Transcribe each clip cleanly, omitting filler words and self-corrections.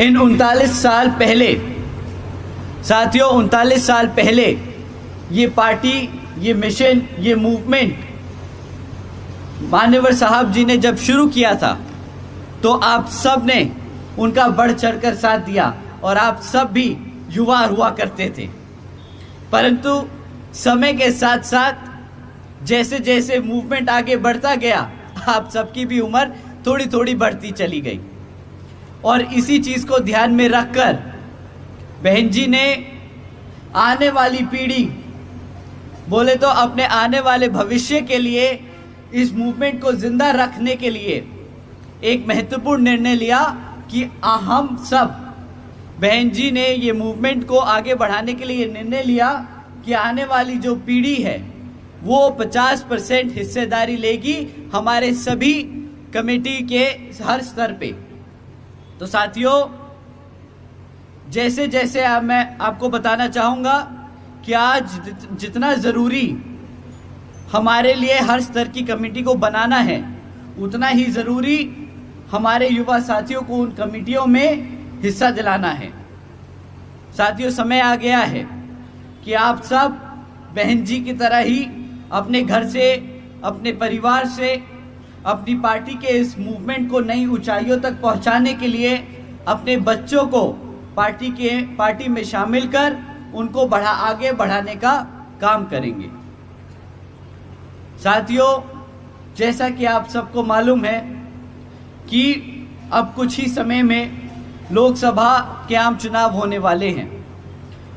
इन 39 साल पहले ये पार्टी, ये मिशन, ये मूवमेंट मान्यवर साहब जी ने जब शुरू किया था तो आप सब ने उनका बढ़ चढ़कर साथ दिया और आप सब भी युवा हुआ करते थे। परंतु समय के साथ साथ जैसे जैसे मूवमेंट आगे बढ़ता गया, आप सबकी भी उम्र थोड़ी थोड़ी बढ़ती चली गई और इसी चीज को ध्यान में रखकर बहन जी ने आने वाली पीढ़ी, बोले तो अपने आने वाले भविष्य के लिए, इस मूवमेंट को जिंदा रखने के लिए एक महत्वपूर्ण निर्णय लिया कि हम सब, बहन जी ने ये मूवमेंट को आगे बढ़ाने के लिए निर्णय लिया कि आने वाली जो पीढ़ी है वो 50% हिस्सेदारी लेगी हमारे सभी कमेटी के हर स्तर पे। तो साथियों, जैसे जैसे मैं आपको बताना चाहूँगा कि आज जितना ज़रूरी हमारे लिए हर स्तर की कमेटी को बनाना है, उतना ही ज़रूरी हमारे युवा साथियों को उन कमेटियों में हिस्सा दिलाना है। साथियों, समय आ गया है कि आप सब बहन जी की तरह ही अपने घर से, अपने परिवार से, अपनी पार्टी के इस मूवमेंट को नई ऊंचाइयों तक पहुंचाने के लिए अपने बच्चों को पार्टी में शामिल कर उनको आगे बढ़ाने का काम करेंगे। साथियों, जैसा कि आप सबको मालूम है कि अब कुछ ही समय में लोकसभा के आम चुनाव होने वाले हैं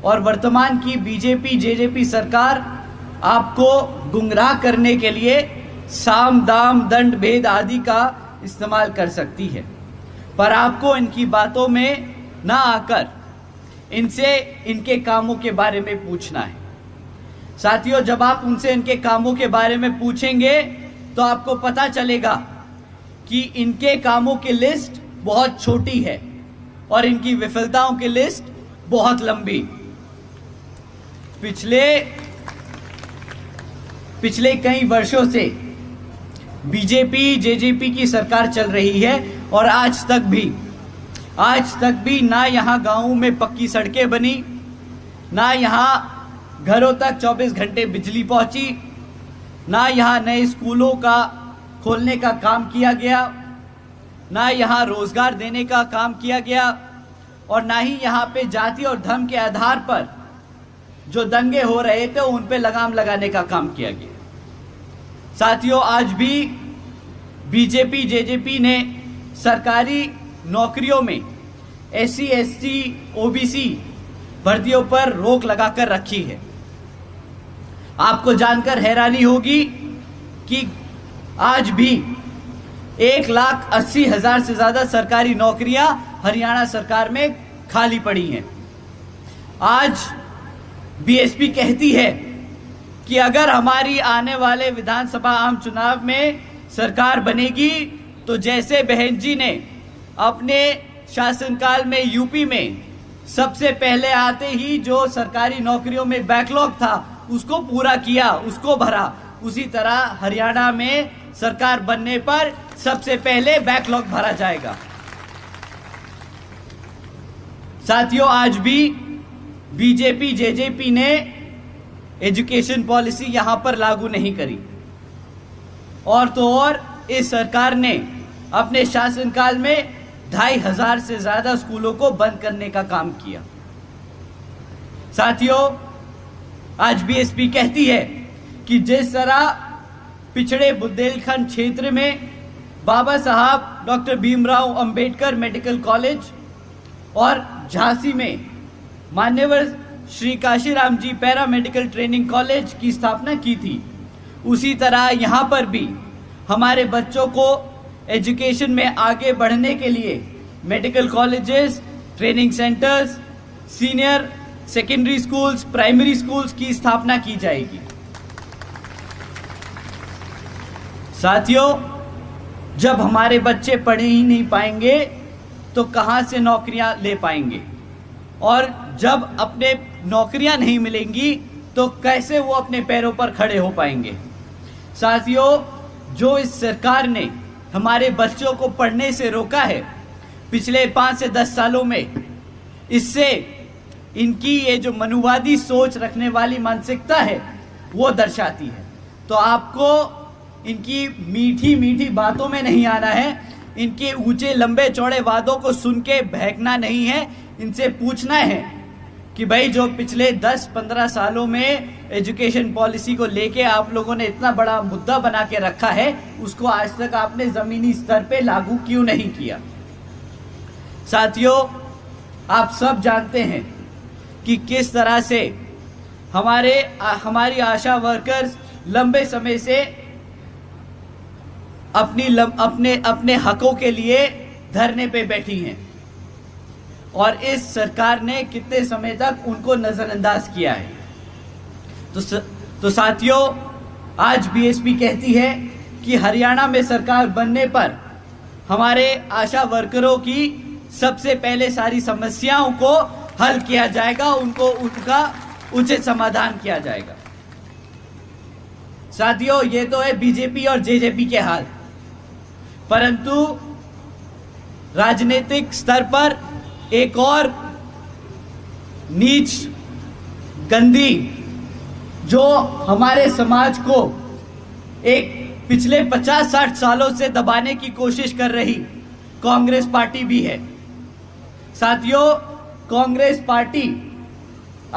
और वर्तमान की बीजेपी जेजेपी सरकार आपको गुमराह करने के लिए साम दाम दंड भेद आदि का इस्तेमाल कर सकती है, पर आपको इनकी बातों में ना आकर इनसे इनके कामों के बारे में पूछना है। साथियों, जब आप उनसे इनके कामों के बारे में पूछेंगे तो आपको पता चलेगा कि इनके कामों की लिस्ट बहुत छोटी है और इनकी विफलताओं की लिस्ट बहुत लंबी। पिछले कई वर्षों से बीजेपी जेजेपी की सरकार चल रही है और आज तक भी ना यहाँ गांवों में पक्की सड़कें बनी, ना यहाँ घरों तक 24 घंटे बिजली पहुंची, ना यहाँ नए स्कूलों का खोलने का काम किया गया, ना यहाँ रोजगार देने का काम किया गया और ना ही यहाँ पे जाति और धर्म के आधार पर जो दंगे हो रहे थे उन पे लगाम लगाने का काम किया गया। साथियों, आज भी बीजेपी जेजेपी ने सरकारी नौकरियों में SC ST OBC भर्तियों पर रोक लगाकर रखी है। आपको जानकर हैरानी होगी कि आज भी 1,80,000 से ज्यादा सरकारी नौकरियां हरियाणा सरकार में खाली पड़ी हैं। आज बीएसपी कहती है कि अगर हमारी आने वाले विधानसभा आम चुनाव में सरकार बनेगी तो जैसे बहन जी ने अपने शासनकाल में यूपी में सबसे पहले आते ही जो सरकारी नौकरियों में बैकलॉग था उसको पूरा किया, उसको भरा, उसी तरह हरियाणा में सरकार बनने पर सबसे पहले बैकलॉग भरा जाएगा। साथियों, आज भी बीजेपी जेजेपी ने एजुकेशन पॉलिसी यहां पर लागू नहीं करी और तो और इस सरकार ने अपने शासनकाल में 2,500 से ज्यादा स्कूलों को बंद करने का काम किया। साथियों, आज बीएसपी कहती है कि जिस तरह पिछड़े बुंदेलखंड क्षेत्र में बाबा साहब doctor Bhimrao Ambedkar medical college और झांसी में मान्यवर श्री काशीराम जी पैरा मेडिकल ट्रेनिंग कॉलेज की स्थापना की थी, उसी तरह यहाँ पर भी हमारे बच्चों को एजुकेशन में आगे बढ़ने के लिए medical colleges, training centres, senior secondary schools, primary schools की स्थापना की जाएगी। साथियों, जब हमारे बच्चे पढ़ ही नहीं पाएंगे तो कहां से नौकरियां ले पाएंगे और जब अपने नौकरियां नहीं मिलेंगी तो कैसे वो अपने पैरों पर खड़े हो पाएंगे। साथियों, जो इस सरकार ने हमारे बच्चों को पढ़ने से रोका है पिछले 5 से 10 सालों में, इससे इनकी ये जो मनुवादी सोच रखने वाली मानसिकता है वो दर्शाती है। तो आपको इनकी मीठी मीठी बातों में नहीं आना है, इनके ऊंचे लंबे चौड़े वादों को सुन के बहकना नहीं है। इनसे पूछना है कि भाई जो पिछले 10-15 सालों में एजुकेशन पॉलिसी को लेके आप लोगों ने इतना बड़ा मुद्दा बना के रखा है, उसको आज तक आपने जमीनी स्तर पे लागू क्यों नहीं किया। साथियों, आप सब जानते हैं कि किस तरह से हमारी आशा वर्कर्स लंबे समय से अपने हकों के लिए धरने पे बैठी हैं और इस सरकार ने कितने समय तक उनको नजरअंदाज किया है। तो साथियों, आज बीएसपी कहती है कि हरियाणा में सरकार बनने पर हमारे आशा वर्करों की सबसे पहले सारी समस्याओं को हल किया जाएगा, उनका उचित समाधान किया जाएगा। साथियों, ये तो है बीजेपी और जेजेपी के हाल, परंतु राजनीतिक स्तर पर एक और नीच गंदी जो हमारे समाज को एक पिछले 50-60 सालों से दबाने की कोशिश कर रही कांग्रेस पार्टी भी है। साथियों, कांग्रेस पार्टी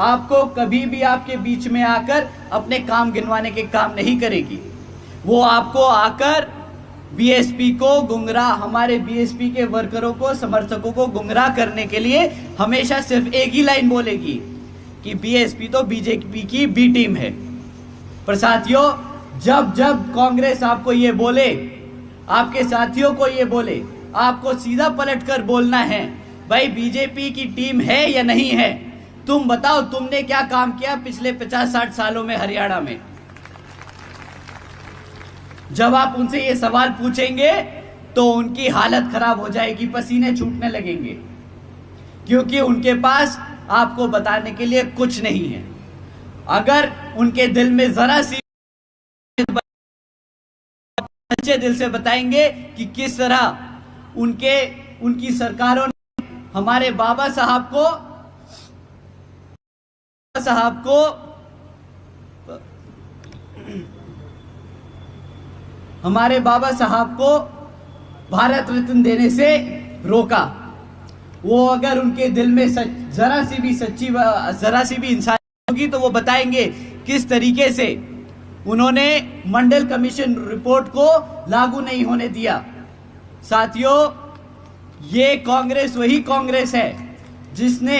आपको कभी भी आपके बीच में आकर अपने काम गिनवाने के काम नहीं करेगी। वो आपको आकर बीएसपी को गुमराह, हमारे बीएसपी के वर्करों को, समर्थकों को गुमराह करने के लिए हमेशा सिर्फ एक ही लाइन बोलेगी कि बीएसपी तो बीजेपी की बी टीम है। पर साथियों, जब जब कांग्रेस आपको ये बोले, आपके साथियों को ये बोले, आपको सीधा पलटकर बोलना है, भाई बीजेपी की टीम है या नहीं है, तुम बताओ तुमने क्या काम किया पिछले 50-60 सालों में हरियाणा में। जब आप उनसे ये सवाल पूछेंगे तो उनकी हालत खराब हो जाएगी, पसीने छूटने लगेंगे, क्योंकि उनके पास आपको बताने के लिए कुछ नहीं है। अगर उनके दिल में जरा सी अच्छे दिल से बताएंगे कि किस तरह उनकी सरकारों ने हमारे बाबा साहब को भारत रत्न देने से रोका, वो अगर उनके दिल में जरा सी भी इंसान होगी तो वो बताएंगे किस तरीके से उन्होंने मंडल कमीशन रिपोर्ट को लागू नहीं होने दिया। साथियों, ये कांग्रेस वही कांग्रेस है जिसने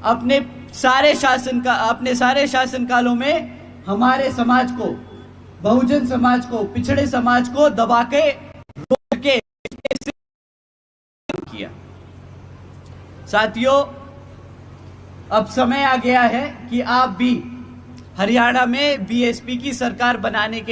अपने सारे शासनकालों में हमारे समाज को, बहुजन समाज को, पिछड़े समाज को दबा के रोक के किया। साथियों, अब समय आ गया है कि आप भी हरियाणा में बीएसपी की सरकार बनाने के